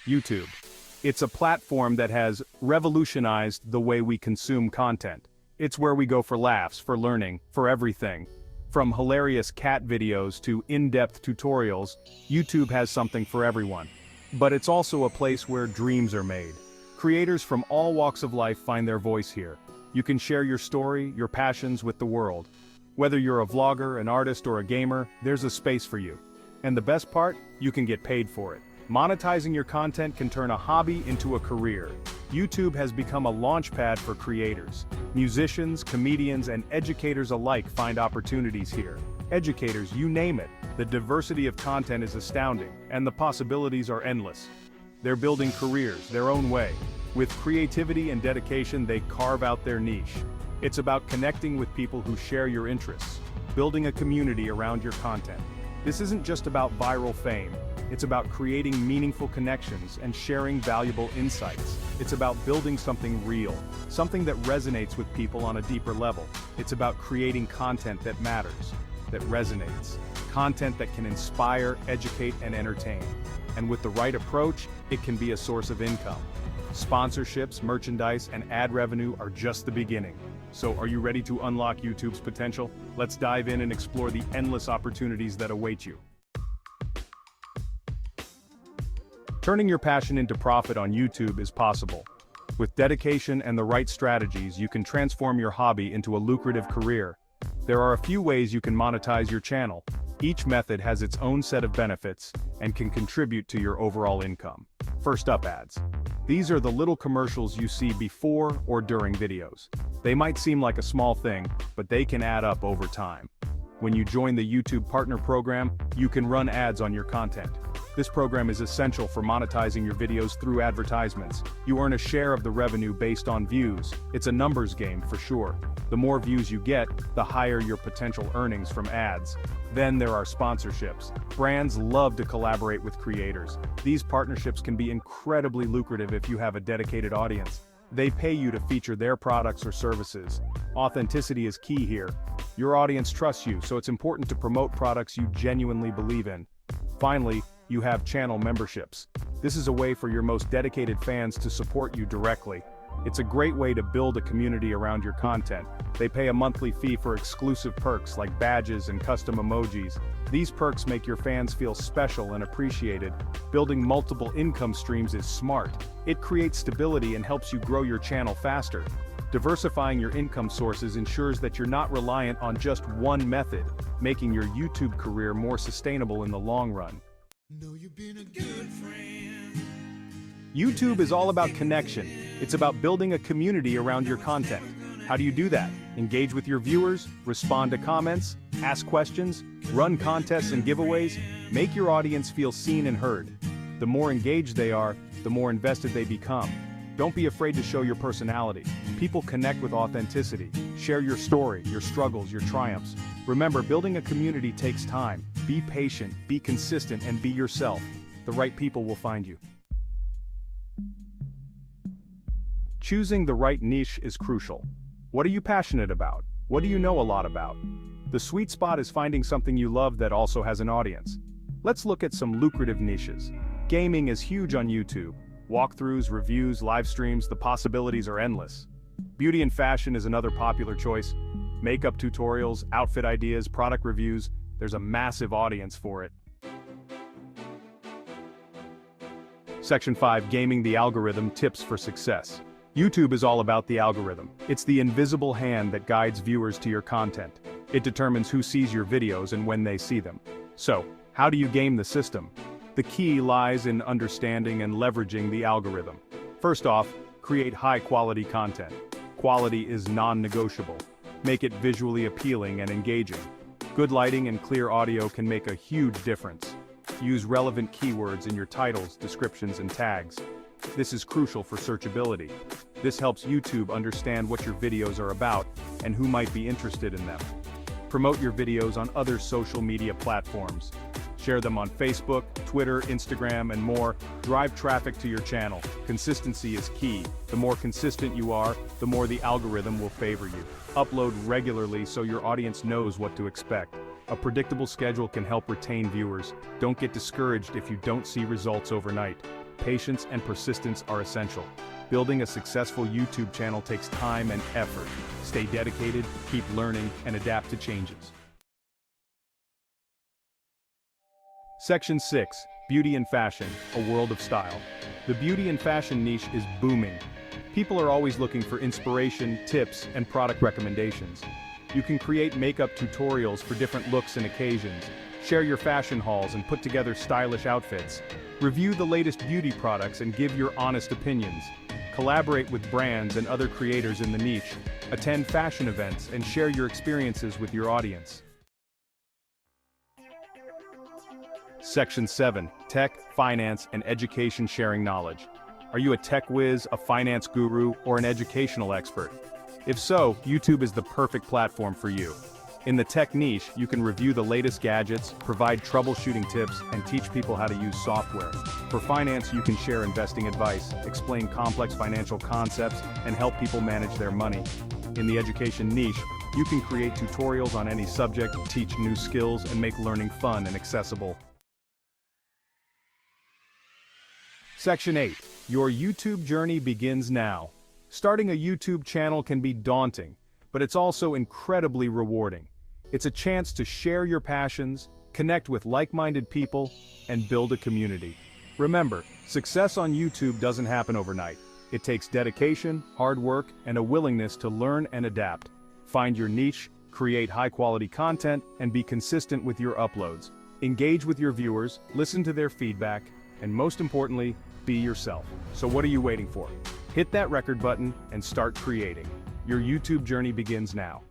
YouTube. It's a platform that has revolutionized the way we consume content. It's where we go for laughs, for learning, for everything. From hilarious cat videos to in-depth tutorials, YouTube has something for everyone. But it's also a place where dreams are made. Creators from all walks of life find their voice here. You can share your story, your passions with the world. Whether you're a vlogger, an artist, or a gamer, there's a space for you. And the best part? You can get paid for it. Monetizing your content can turn a hobby into a career. YouTube has become a launchpad for creators. Musicians, comedians, and educators alike find opportunities here. Educators, you name it. The diversity of content is astounding, and the possibilities are endless. They're building careers their own way. With creativity and dedication, they carve out their niche. It's about connecting with people who share your interests, building a community around your content. This isn't just about viral fame. It's about creating meaningful connections and sharing valuable insights. It's about building something real, something that resonates with people on a deeper level. It's about creating content that matters, that resonates, content that can inspire, educate, and entertain. And with the right approach, it can be a source of income. Sponsorships, merchandise, and ad revenue are just the beginning. So are you ready to unlock YouTube's potential? Let's dive in and explore the endless opportunities that await you. Turning your passion into profit on YouTube is possible. With dedication and the right strategies, you can transform your hobby into a lucrative career. There are a few ways you can monetize your channel. Each method has its own set of benefits and can contribute to your overall income. First up, ads. These are the little commercials you see before or during videos. They might seem like a small thing, but they can add up over time. When you join the YouTube Partner Program, you can run ads on your content. This program is essential for monetizing your videos through advertisements. You earn a share of the revenue based on views. It's a numbers game for sure. The more views you get, the higher your potential earnings from ads. Then there are sponsorships. Brands love to collaborate with creators. These partnerships can be incredibly lucrative if you have a dedicated audience. They pay you to feature their products or services. Authenticity is key here. Your audience trusts you, so it's important to promote products you genuinely believe in. Finally, you have channel memberships. This is a way for your most dedicated fans to support you directly. It's a great way to build a community around your content. They pay a monthly fee for exclusive perks like badges and custom emojis. These perks make your fans feel special and appreciated. Building multiple income streams is smart. It creates stability and helps you grow your channel faster. Diversifying your income sources ensures that you're not reliant on just one method, making your YouTube career more sustainable in the long run. You've been a good friend. YouTube is all about connection. It's about building a community around your content. How do you do that? Engage with your viewers, respond to comments, ask questions, run contests and giveaways, make your audience feel seen and heard. The more engaged they are, the more invested they become. Don't be afraid to show your personality. People connect with authenticity. Share your story, your struggles, your triumphs. Remember, building a community takes time. Be patient, be consistent, and be yourself. The right people will find you. Choosing the right niche is crucial. What are you passionate about? What do you know a lot about? The sweet spot is finding something you love that also has an audience. Let's look at some lucrative niches. Gaming is huge on YouTube. Walkthroughs, reviews, live streams, the possibilities are endless. Beauty and fashion is another popular choice. Makeup tutorials, outfit ideas, product reviews, there's a massive audience for it. Section 5, Gaming the Algorithm, Tips for Success. YouTube is all about the algorithm. It's the invisible hand that guides viewers to your content. It determines who sees your videos and when they see them. So, how do you game the system? The key lies in understanding and leveraging the algorithm. First off, create high-quality content. Quality is non-negotiable. Make it visually appealing and engaging. Good lighting and clear audio can make a huge difference. Use relevant keywords in your titles, descriptions, and tags. This is crucial for searchability. This helps YouTube understand what your videos are about and who might be interested in them. Promote your videos on other social media platforms. Share them on Facebook, Twitter, Instagram, and more. Drive traffic to your channel. Consistency is key. The more consistent you are, the more the algorithm will favor you. Upload regularly so your audience knows what to expect. A predictable schedule can help retain viewers. Don't get discouraged if you don't see results overnight. patience and persistence are essential. Building a successful YouTube channel takes time and effort. Stay dedicated, keep learning, and adapt to changes. Section 6. Beauty and Fashion, a world of style. The beauty and fashion niche is booming. People are always looking for inspiration, tips, and product recommendations. You can create makeup tutorials for different looks and occasions, share your fashion hauls and put together stylish outfits, review the latest beauty products and give your honest opinions, collaborate with brands and other creators in the niche, attend fashion events and share your experiences with your audience. Section 7. Tech, Finance, and Education Sharing Knowledge. Are you a tech whiz, a finance guru, or an educational expert? If so, YouTube is the perfect platform for you. In the tech niche, you can review the latest gadgets, provide troubleshooting tips, and teach people how to use software. For finance, you can share investing advice, explain complex financial concepts, and help people manage their money. In the education niche, you can create tutorials on any subject, teach new skills, and make learning fun and accessible. Section 8. Your YouTube journey begins now. Starting a YouTube channel can be daunting, but it's also incredibly rewarding. It's a chance to share your passions, connect with like-minded people, and build a community. Remember, success on YouTube doesn't happen overnight. It takes dedication, hard work, and a willingness to learn and adapt. Find your niche, create high-quality content, and be consistent with your uploads. Engage with your viewers, listen to their feedback, and most importantly, be yourself. So what are you waiting for? Hit that record button and start creating. Your YouTube journey begins now.